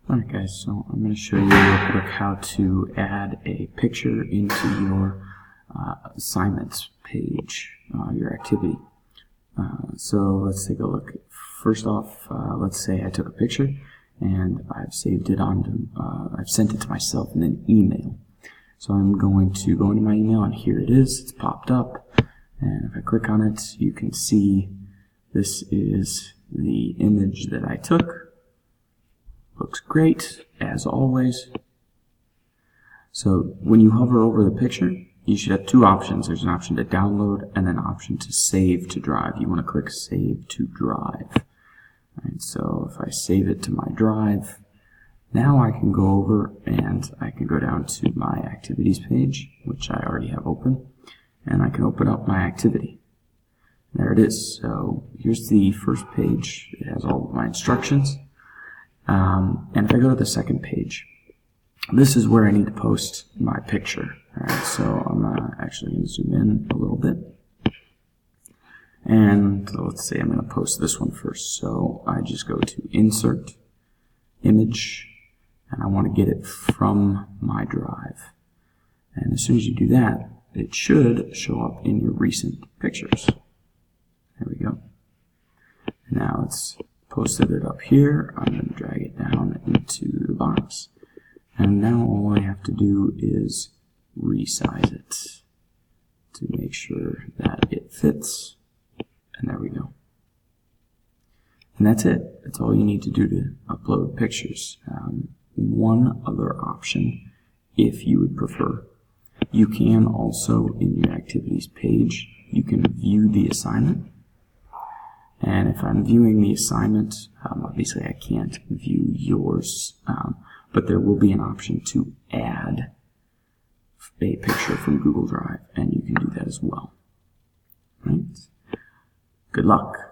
Alright guys, so I'm going to show you real quick how to add a picture into your assignments page, your activity. So let's take a look. First off, let's say I took a picture and I've saved it onto, I've sent it to myself in an email. So I'm going to go into my email and here it is, it's popped up. And if I click on it, you can see this is the image that I took. Looks great, as always. So when you hover over the picture, you should have two options. There's an option to download and an option to save to drive. You want to click Save to Drive. Alright, so if I save it to my drive, now I can go over and I can go down to my activities page, which I already have open, and I can open up my activity. There it is. So here's the first page. It has all of my instructions. And if I go to the second page, this is where I need to post my picture. Alright, so I'm actually going to zoom in a little bit. And let's say I'm going to post this one first. So I just go to Insert, Image, and I want to get it from my drive. And as soon as you do that, it should show up in your recent pictures. There we go. Now it's posted it up here. I'm going to drag it down into the box. And now all I have to do is resize it to make sure that it fits. And there we go. And that's it. That's all you need to do to upload pictures. One other option, if you would prefer, you can also, in your activities page, you can view the assignment. And if I'm viewing the assignment, obviously I can't view yours, but there will be an option to add a picture from Google Drive, and you can do that as well. Right? Good luck.